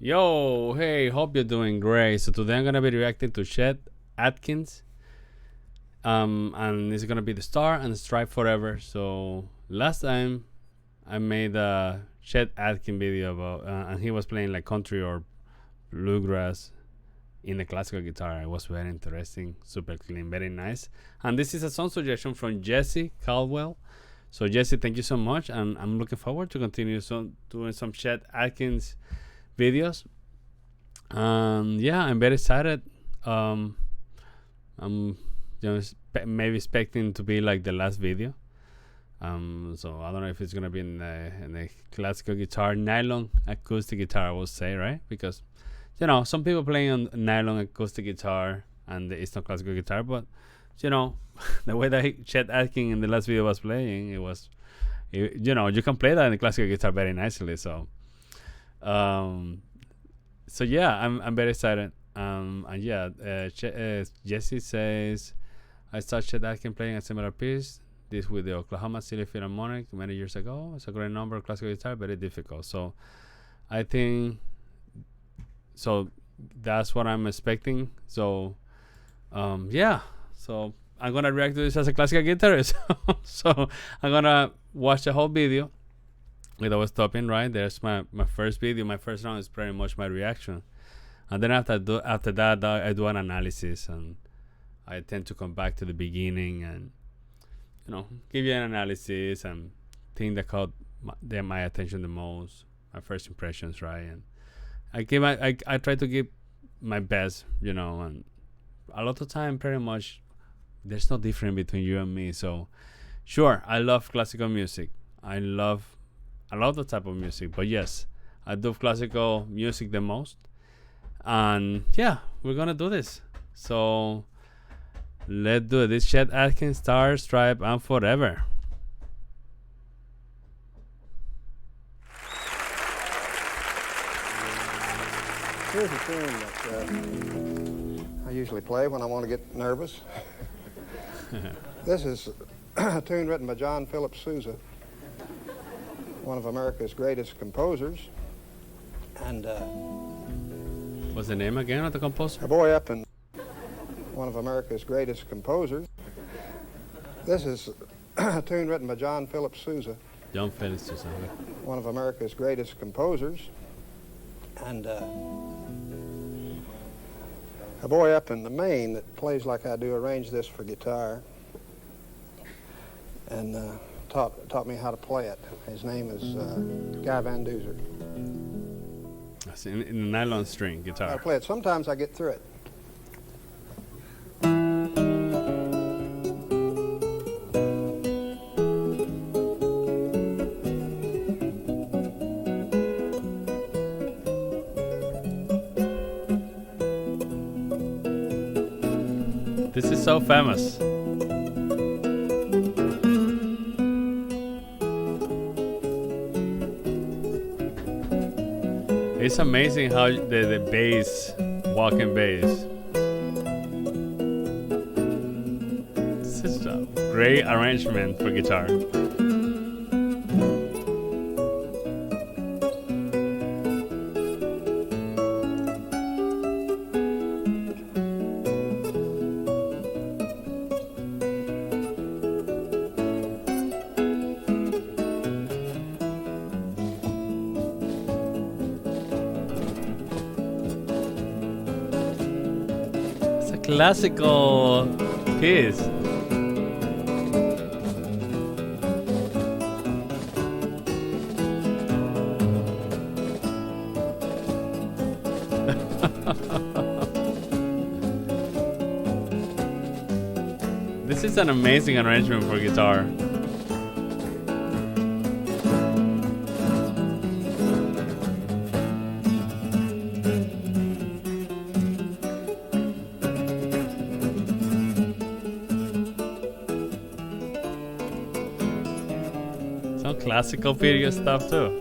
Yo, hey, hope you're doing great. So today I'm gonna be reacting to Chet Atkins, and it's gonna be the Star and Stripe Forever. So last time I made a Chet Atkins video about, and he was playing like country or bluegrass in the classical guitar. It was very interesting, super clean, very nice. And this is a song suggestion from Jesse Caldwell. So Jesse, thank you so much, and I'm looking forward to continue doing some Chet Atkins videos. Yeah, I'm very excited. I'm maybe expecting to be like the last video. So I don't know if it's gonna be in the classical guitar, nylon acoustic guitar, I would say, right? Because some people playing on nylon acoustic guitar and it's not classical guitar, but the way that Chet Atkins in the last video was playing, you can play that in the classical guitar very nicely. So yeah, I'm very excited. And yeah, Jesse says, I saw Chet Atkins playing a similar piece, this with the Oklahoma City Philharmonic many years ago. It's a great number, classical guitar, very difficult. So I think, so that's what I'm expecting. So yeah, so I'm gonna react to this as a classical guitarist. So I'm gonna watch the whole video without stopping. Right, there's my first video. My first round is pretty much my reaction, and then after that I do an analysis, and I tend to come back to the beginning and give you an analysis and thing that caught my attention the most, my first impressions, right? And I try to give my best, and a lot of time pretty much there's no difference between you and me. So sure, I love classical music. I love the type of music, but yes, I do classical music the most. And yeah, we're gonna do this. So let's do it. This Chet Atkins, Star, Stripe, and Forever. Here's a tune that I usually play when I want to get nervous. This is a tune written by John Philip Sousa, one of America's greatest composers. And what's the name again of the composer? A boy up in one of America's greatest composers. This is a tune written by John Philip Sousa. John Philip Sousa. One of America's greatest composers. And a boy up in Maine that plays like I do arranged this for guitar and taught me how to play it. His name is Guy Van Duzer. That's in a nylon string guitar. I play it. Sometimes I get through it. This is so famous. It's amazing how the bass, walking bass. This is a great arrangement for guitar. Classical piece. This is an amazing arrangement for guitar. Some classical period stuff too.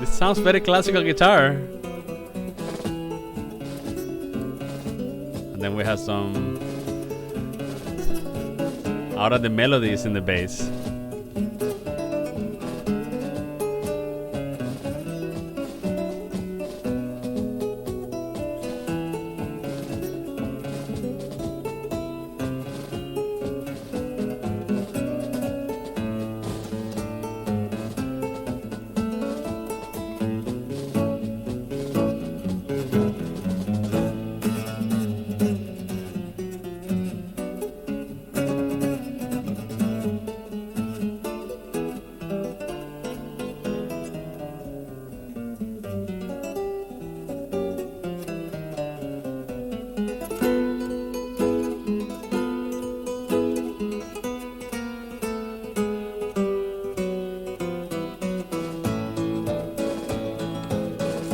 This sounds very classical guitar. And then we have some Ahora the melody is in the bass.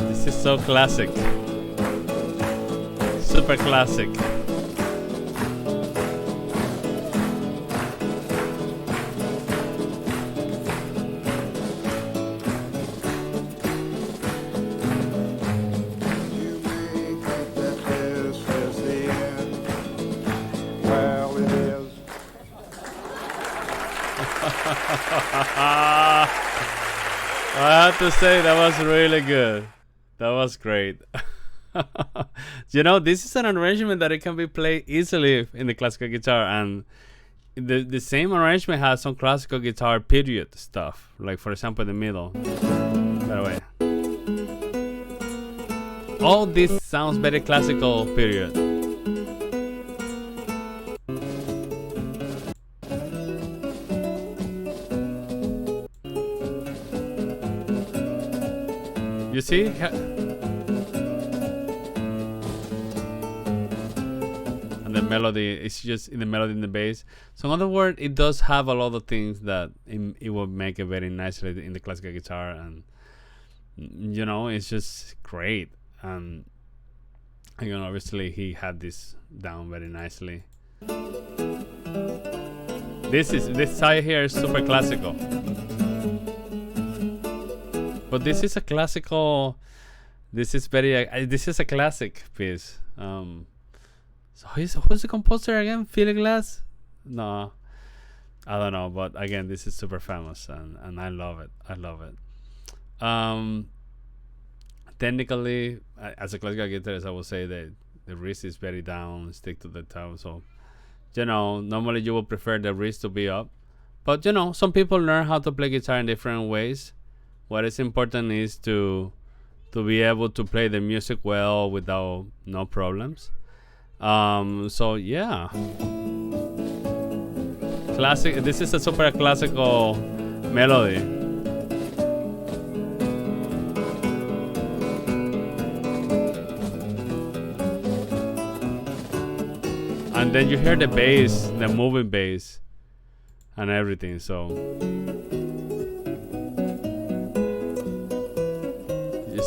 This is so classic. Super classic. You may think that this is the end. Well, it is. I have to say that was really good. That was great. You know, this is an arrangement that it can be played easily in the classical guitar, and the same arrangement has some classical guitar period stuff, like for example the middle. By the way, all this sounds very classical period. You see? And the melody, it's just in the melody in the bass. So in other words, it does have a lot of things that it will make it very nicely in the classical guitar, and you know, it's just great. And you know, obviously he had this down very nicely. This side here is super classical. But this is a classical. This is very. This is a classic piece. So who's the composer again? Philip Glass? No, I don't know. But again, this is super famous, and I love it. I love it. Technically, as a classical guitarist, I would say that the wrist is very down, stick to the toe. So, you know, normally you would prefer the wrist to be up, but you know, some people learn how to play guitar in different ways. What is important is to be able to play the music well without no problems. So yeah, classic. This is a super classical melody. And then you hear the bass, the moving bass, and everything. So.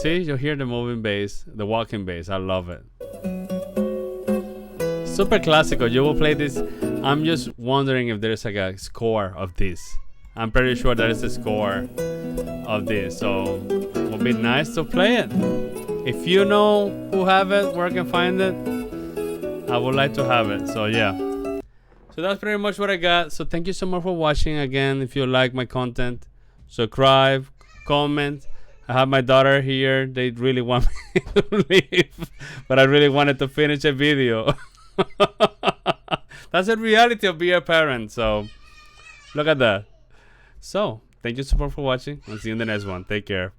See, you hear the moving bass, the walking bass. I love it. Super classical. You will play this. I'm just wondering if there's like a score of this. I'm pretty sure there is a score of this. So it would be nice to play it. If you know who have it, where I can find it, I would like to have it. So yeah. So that's pretty much what I got. So thank you so much for watching. Again, if you like my content, subscribe, comment. I have my daughter here. They really want me to leave, but I really wanted to finish a video. That's the reality of being a parent. So look at that. So thank you so much for watching. I'll see you in the next one. Take care.